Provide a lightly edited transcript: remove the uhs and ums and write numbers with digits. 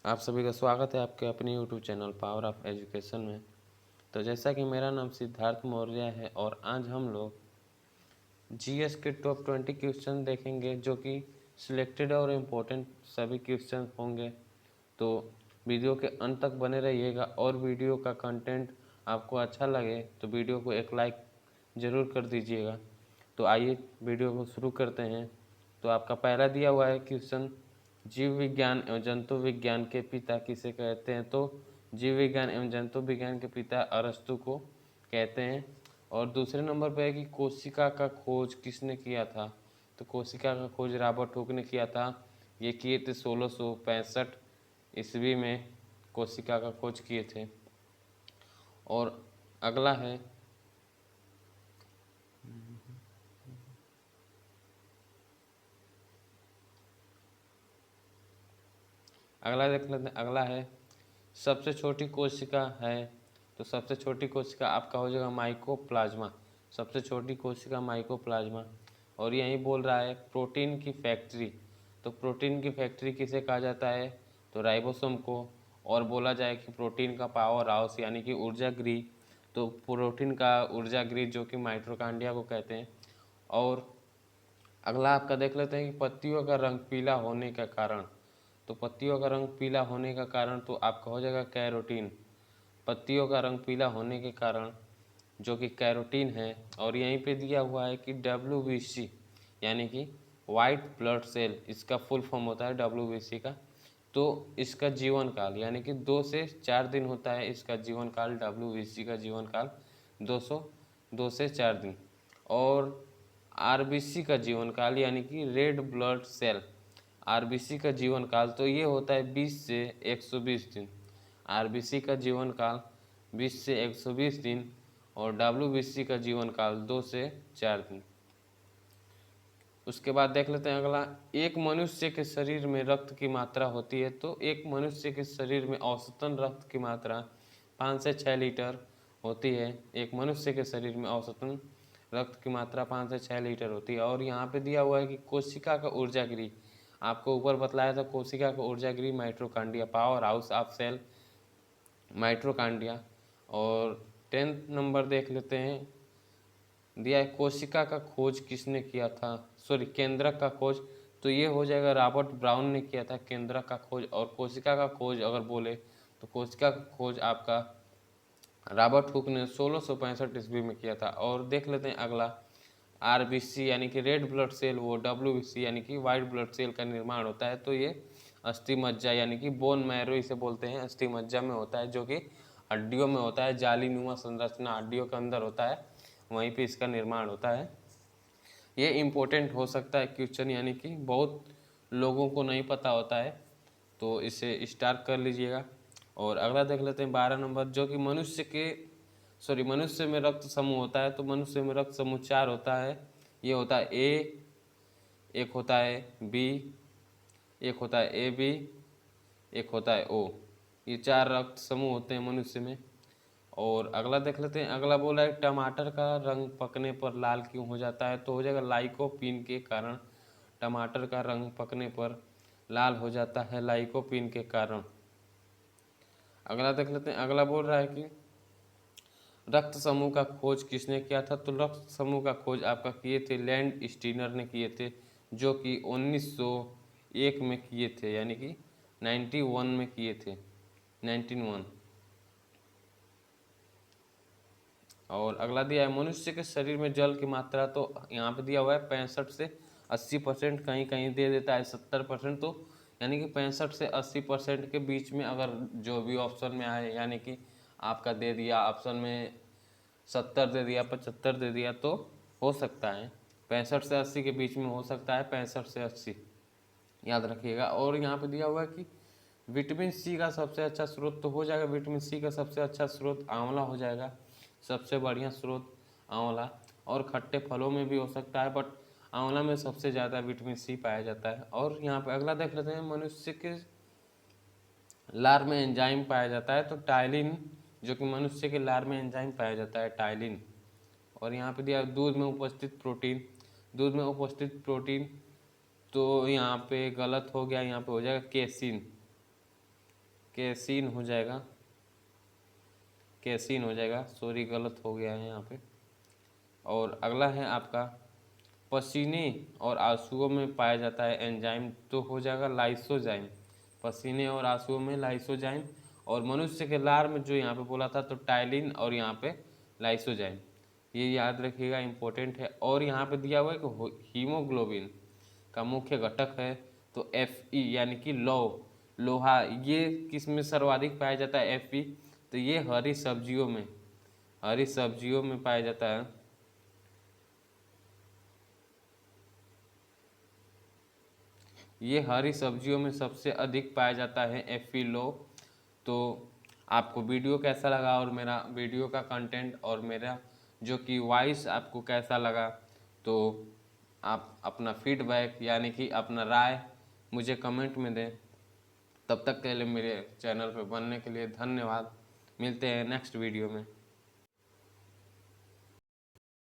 आप सभी का स्वागत है आपके अपने YouTube channel power of education में। तो जैसा कि मेरा नाम सिद्धार्थ मौर्य है और आज हम लोग जीएस के टॉप 20 क्वेश्चन देखेंगे जो कि सिलेक्टेड और इम्पोर्टेंट सभी क्वेश्चन होंगे। तो वीडियो के अंत तक बने रहिएगा और वीडियो का कंटेंट आपको अच्छा लगे तो वीडियो को एक लाइक ज़रूर कर दीजिएगा। तो आइए वीडियो को शुरू करते हैं। तो आपका पहला दिया हुआ है क्वेश्चन, जीव विज्ञान एवं जंतु विज्ञान के पिता किसे कहते हैं। तो जीव विज्ञान एवं जंतु विज्ञान के पिता अरस्तु को कहते हैं। और दूसरे नंबर पर है कि कोशिका का खोज किसने किया था। तो कोशिका का खोज रॉबर्ट हुक ने किया था। ये किए थे 1665 ईस्वी में कोशिका का खोज किए थे। और अगला है अगला देख लेते हैं। अगला है सबसे छोटी कोशिका है। तो सबसे छोटी कोशिका आपका हो जाएगा माइकोप्लाज्मा। सबसे छोटी कोशिका माइकोप्लाज्मा। और यही बोल रहा है प्रोटीन की फैक्ट्री। तो प्रोटीन की फैक्ट्री किसे कहा जाता है। तो राइबोसोम को। और बोला जाए कि प्रोटीन का पावर हाउस यानी कि ऊर्जा गृह। तो प्रोटीन का ऊर्जा गृह जो कि माइटोकॉन्ड्रिया को कहते हैं। और अगला आपका देख लेते हैं कि पत्तियों का रंग पीला होने का कारण। तो पत्तियों का रंग पीला होने का कारण तो आपका हो जाएगा कैरोटीन। पत्तियों का रंग पीला होने के कारण जो कि कैरोटीन है। और यहीं पे दिया हुआ है कि WBC यानी कि वाइट ब्लड सेल, इसका फुल फॉर्म होता है WBC का। तो इसका जीवन काल यानी कि 2 से 4 दिन होता है इसका जीवन काल। WBC का जीवन काल 2 से 4 दिन। और RBC का जीवन काल यानी कि रेड ब्लड सेल, RBC का जीवन काल तो ये होता है 20 से 120 दिन। RBC का जीवन काल 20 से 120 दिन और WBC का जीवन काल 2 से 4 दिन। उसके बाद देख लेते हैं अगला, एक मनुष्य के शरीर में रक्त की मात्रा होती है। तो एक मनुष्य के शरीर में औसतन रक्त की मात्रा 5 से 6 लीटर होती है। एक मनुष्य के शरीर में औसतन रक्त की मात्रा 5 से 6 लीटर होती है। और यहाँ पे दिया हुआ है कि कोशिका का ऊर्जा गृह, आपको ऊपर बतलाया था कोशिका का ऊर्जा गृह mitochondria, power house of cell mitochondria. और 10th नंबर देख लेते हैं, दिया है कोशिका का खोज किसने किया था, सॉरी केंद्रक का खोज। तो ये हो जाएगा रॉबर्ट ब्राउन ने किया था केंद्रक का खोज। और कोशिका का खोज अगर बोले तो कोशिका का खोज आपका रॉबर्ट हुक ने 1665 ईस्वी में किया था। और देख लेते हैं अगला, RBC यानी कि रेड ब्लड सेल, वो WBC यानी कि वाइट ब्लड सेल का निर्माण होता है। तो ये अस्थि मज्जा यानी कि बोन मैरो इसे बोलते हैं, अस्थि मज्जा में होता है जो कि हड्डियों में होता है। जालीनुमा संरचना हड्डियों के अंदर होता है, वहीं पे इसका निर्माण होता है। ये इम्पोर्टेंट हो सकता है क्वेश्चन, यानी कि बहुत लोगों को नहीं पता होता है, तो इसे स्टार कर लीजिएगा। और अगला देख लेते हैं 12 नंबर, जो कि मनुष्य में रक्त समूह होता है। तो मनुष्य में रक्त समूह 4 होता है। ये होता है A, एक होता है B, एक होता है AB, एक होता है O। ये 4 रक्त समूह होते हैं मनुष्य में। और अगला देख लेते हैं, अगला बोला है टमाटर का रंग पकने पर लाल क्यों हो जाता है। तो हो जाएगा लाइकोपीन के कारण टमाटर का रंग पकने पर लाल हो जाता है, लाइकोपीन के कारण। अगला देख लेते हैं, अगला बोल रहा है कि रक्त समूह का खोज किसने किया था। तो रक्त समूह का खोज आपका किए थे लैंड स्टीनर ने किए थे, जो कि 1901 में किए थे, यानी कि 91 में किए थे, 1901। और अगला दिया है मनुष्य के शरीर में जल की मात्रा। तो यहाँ पे दिया हुआ है 65 से 80%, कहीं कहीं दे देता है 70%। तो यानी कि 65 से 80% के बीच में अगर जो भी ऑप्शन में आए, यानी कि आपका दे दिया ऑप्शन में 70 दे दिया, 75 दे दिया, तो हो सकता है 65 से 80 के बीच में हो सकता है, 65 से 80 याद रखिएगा। और यहाँ पे दिया हुआ है कि विटामिन सी का सबसे अच्छा स्रोत, तो हो जाएगा विटामिन सी का सबसे अच्छा स्रोत आंवला हो जाएगा, सबसे बढ़िया स्रोत आंवला। और खट्टे फलों में भी हो सकता है, बट आंवला में सबसे ज़्यादा विटामिन सी पाया जाता है। और यहाँ पे अगला देख लेते हैं, मनुष्य के लार में एंजाइम पाया जाता है। तो टाइलिन, जो कि मनुष्य के लार में एंजाइम पाया जाता है, टाइलिन। और यहाँ पे दिया दूध में उपस्थित प्रोटीन, दूध में उपस्थित प्रोटीन, तो यहाँ पे गलत हो गया, यहाँ पे हो जाएगा केसिन। कैसीन हो जाएगा, कैसीन हो जाएगा, सॉरी गलत हो गया है यहाँ पे। और अगला है आपका पसीने और आंसुओं में पाया जाता है एंजाइम, तो हो जाएगा लाइसोजाइम। पसीने और आंसुओं में लाइसोजाइम, और मनुष्य के लार में जो यहाँ पे बोला था तो टाइलिन और यहाँ पे लाइसोजाइम, ये याद रखिएगा, इम्पोर्टेंट है। और यहाँ पे दिया हुआ है कि हीमोग्लोबिन का मुख्य घटक है तो Fe यानी कि लोहा, ये किस में सर्वाधिक पाया जाता है Fe, तो ये हरी सब्जियों में, हरी सब्जियों में पाया जाता है। ये हरी सब्जियों में सबसे अधिक पाया जाता है Fe लो। तो आपको वीडियो कैसा लगा और मेरा वीडियो का कंटेंट और मेरा जो कि वॉइस आपको कैसा लगा, तो आप अपना फीडबैक यानी कि अपना राय मुझे कमेंट में दें। तब तक के लिए मेरे चैनल पर बनने के लिए धन्यवाद। मिलते हैं नेक्स्ट वीडियो में।